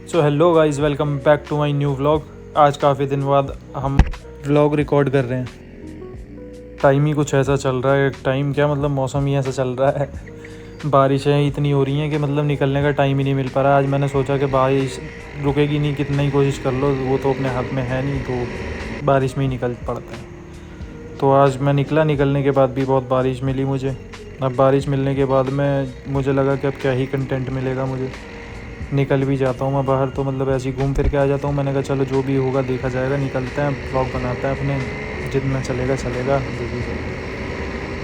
So hello guys, welcome back to my new vlog. आज काफ़ी दिन बाद हम व्लॉग रिकॉर्ड कर रहे हैं। टाइम ही कुछ ऐसा चल रहा है, टाइम क्या मतलब मौसम ही ऐसा चल रहा है। बारिशें इतनी हो रही हैं कि मतलब निकलने का टाइम ही नहीं मिल पा रहा। आज मैंने सोचा कि बारिश रुकेगी नहीं, कितना ही कोशिश कर लो वो तो अपने हाथ में है नहीं, तो बारिश में ही निकल पड़ता है। तो आज मैं निकला, निकलने के बाद भी बहुत बारिश मिली मुझे। अब बारिश मिलने के बाद मुझे लगा कि अब क्या ही कंटेंट मिलेगा मुझे। निकल भी जाता हूँ मैं बाहर, तो मतलब ऐसे ही घूम फिर के आ जाता हूँ। मैंने कहा चलो जो भी होगा देखा जाएगा, निकलते हैं व्लॉग बनाते हैं अपने, जितना चलेगा चलेगा देखिए।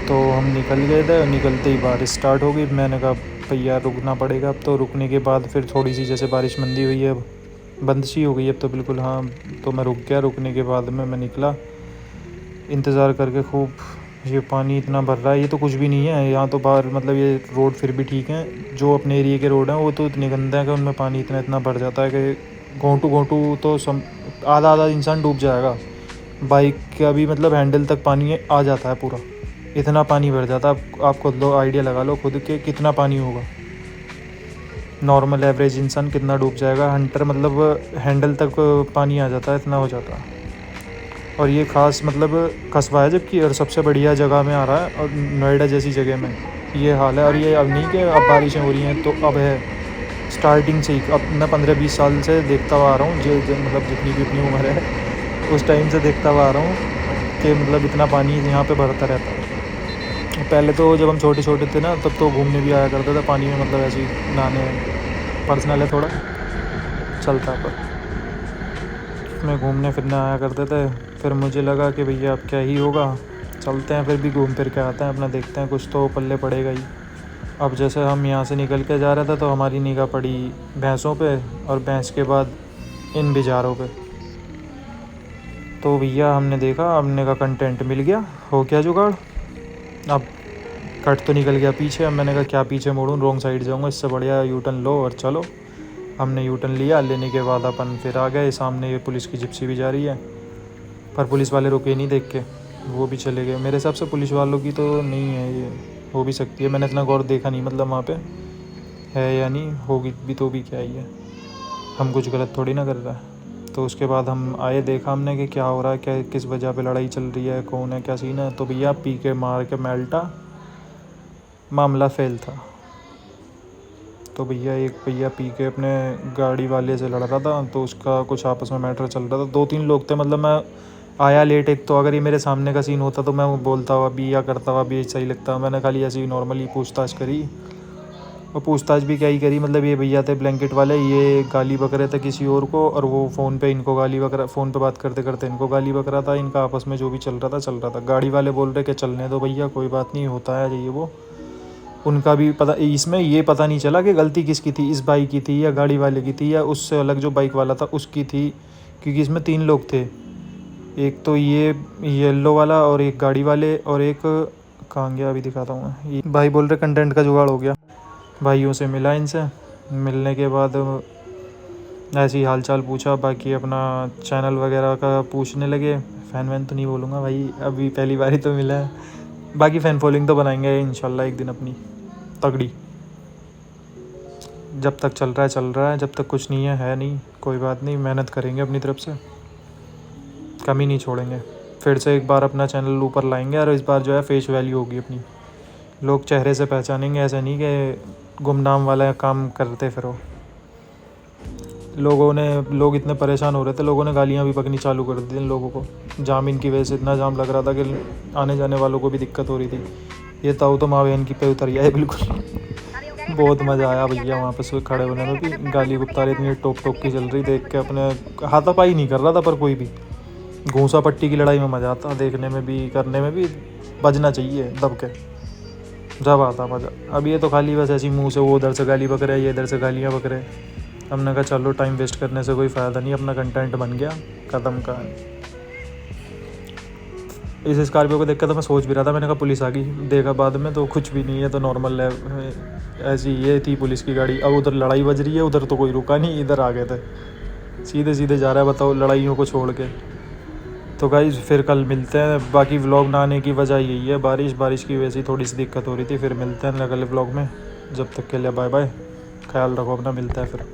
तो हम निकल गए थे, निकलते ही बारिश स्टार्ट हो गई। मैंने कहा भैया रुकना पड़ेगा अब। तो रुकने के बाद फिर थोड़ी सी जैसे बारिश मंदी हुई है, अब बंद सी हो गई अब तो बिल्कुल। हाँ, तो मैं रुक गया। रुकने के बाद मैं निकला इंतज़ार करके खूब। ये पानी इतना भर रहा है, ये तो कुछ भी नहीं है यहाँ तो बाहर, मतलब ये रोड फिर भी ठीक है। जो अपने एरिया के रोड हैं वो तो इतने गंदे हैं कि उनमें पानी इतना भर जाता है कि घोंटू घोंटू तो आधा आधा इंसान डूब जाएगा। बाइक का भी मतलब हैंडल तक पानी आ जाता है पूरा, इतना पानी भर जाता है। आप खुद लो आइडिया लगा लो खुद के कितना पानी होगा। नॉर्मल एवरेज इंसान कितना डूब जाएगा। हंटर मतलब हैंडल तक पानी आ जाता है, इतना हो जाता है। और ये ख़ास मतलब कस्बा है जबकि, और सबसे बढ़िया जगह में आ रहा है, और नोएडा जैसी जगह में ये हाल है। और ये अब नहीं कि अब बारिशें हो रही हैं, तो अब है स्टार्टिंग से ही। अब मैं 15-20 साल से देखता हुआ आ रहा हूँ, जो मतलब जितनी भी अपनी उम्र है उस टाइम से देखता हुआ आ रहा हूँ कि मतलब इतना पानी यहाँ पे भरता रहता है। पहले तो जब हम छोटे छोटे थे ना, तब तो घूमने भी आया करते थे पानी में, मतलब ऐसे ही नहाने। पर्सनल है थोड़ा, चलता पर में घूमने फिरने आया करते थे। फिर मुझे लगा कि भैया अब क्या ही होगा, चलते हैं फिर भी घूम फिर के आते हैं अपना, देखते हैं कुछ तो पल्ले पड़ेगा ही। अब जैसे हम यहाँ से निकल के जा रहे थे तो हमारी निगाह पड़ी भैंसों पे, और भैंस के बाद इन बिजारों पे। तो भैया हमने देखा, हमने का कंटेंट मिल गया, हो क्या जुगाड़। अब कट तो निकल गया पीछे। अब मैंने कहा क्या पीछे मोड़ूँ, रॉन्ग साइड जाऊँगा, इससे बढ़िया यू टर्न लो और चलो। हमने यू टर्न लिया, लेने के बाद अपन फिर आ गए। सामने ये पुलिस की जिप्सी भी जा रही है, पर पुलिस वाले रुके नहीं देख के, वो भी चले गए। मेरे हिसाब से पुलिस वालों की तो नहीं है ये, हो भी सकती है, मैंने इतना गौर देखा नहीं मतलब वहाँ पे है या नहीं, होगी भी तो भी क्या ही है, हम कुछ गलत थोड़ी ना कर रहा है। तो उसके बाद हम आए, देखा हमने कि क्या हो रहा है, क्या किस वजह पे लड़ाई चल रही है, कौन है, क्या सीन है। तो भैया पी के मार के मेल्टा, मामला फेल था। तो भैया एक भैया पी के अपने गाड़ी वाले से लड़ रहा था, तो उसका कुछ आपस में मैटर चल रहा था। 2-3 लोग थे, मतलब मैं आया लेट एक, तो अगर ये मेरे सामने का सीन होता तो मैं वो बोलता हुआ भी या करता हुआ भी सही लगता। मैंने खाली ऐसे ही नॉर्मली पूछताछ करी, और पूछताछ भी क्या ही करी, मतलब ये भैया थे ब्लैंकेट वाले, ये गाली बक रहे थे किसी और को, और वो फ़ोन पे इनको गाली बक रहा, फ़ोन पे बात करते करते इनको गाली बक रहा था। इनका आपस में जो भी चल रहा था। गाड़ी वाले बोल रहे कि चलने दो भैया, कोई बात नहीं, होता है ये वो। उनका भी पता, इसमें ये पता नहीं चला कि गलती किसकी थी, इस बाइक की थी या गाड़ी वाले की थी या उससे अलग जो बाइक वाला था उसकी थी, क्योंकि इसमें 3 लोग थे। एक तो ये येलो वाला, और एक गाड़ी वाले, और एक कहाँ गया अभी दिखाता हूँ मैं। ये भाई बोल रहे कंटेंट का जुगाड़ हो गया। भाइयों से मिला, इनसे मिलने के बाद ऐसे ही हाल चाल पूछा, बाकी अपना चैनल वगैरह का पूछने लगे। फ़ैन वैन तो नहीं बोलूँगा भाई, अभी पहली बार ही तो मिला है। बाकी फ़ैन फॉलोइंग तो बनाएंगे इंशाल्लाह एक दिन अपनी तगड़ी। जब तक चल रहा है, जब तक कुछ नहीं है नहीं, कोई बात नहीं, मेहनत करेंगे अपनी तरफ से, कमी नहीं छोड़ेंगे। फिर से एक बार अपना चैनल ऊपर लाएंगे, और इस बार जो है फेस वैल्यू होगी अपनी, लोग चेहरे से पहचानेंगे। ऐसा नहीं कि गुमनाम वाला काम करते फिरो। लोग इतने परेशान हो रहे थे, लोगों ने गालियाँ भी बकनी चालू कर दी इन लोगों को। जाम इनकी वजह से इतना जाम लग रहा था कि आने जाने वालों को भी दिक्कत हो रही थी। ये ताऊ तो माँ बहन की पे उतर गया है बिल्कुल। बहुत मज़ा आया भैया वहाँ पे खड़े होने में भी। गाली गुप्तारी इतनी टोक टोक की चल रही, देख के अपने हाथापाई नहीं कर रहा था, पर कोई भी घूसा पट्टी की लड़ाई में मज़ा आता, देखने में भी करने में भी। बजना चाहिए दब के, जब आता मज़ा। अब ये तो खाली बस ऐसी मुँह से वो उधर से गाली बक रहे, ये इधर से गालियाँ बक रहे। हमने कहा चलो टाइम वेस्ट करने से कोई फ़ायदा नहीं, अपना कंटेंट बन गया, ख़त्म कहानी। इस स्कॉर्पियो को देख कर तो मैं सोच भी रहा था, मैंने कहा पुलिस आ गई, देखा बाद में तो कुछ भी नहीं है, तो नॉर्मल है ऐसी। ये थी पुलिस की गाड़ी। अब उधर लड़ाई बज रही है, उधर तो कोई रुका नहीं, इधर आ गए थे, सीधे सीधे जा रहा है, बताओ, लड़ाइयों को छोड़ के। तो गाइस फिर कल मिलते हैं। बाकी व्लॉग ना आने की वजह यही है, बारिश की वजह से थोड़ी सी दिक्कत हो रही थी। फिर मिलते हैं अगले व्लॉग में, जब तक के लिए बाय बाय, ख्याल रखो अपना, मिलता है फिर।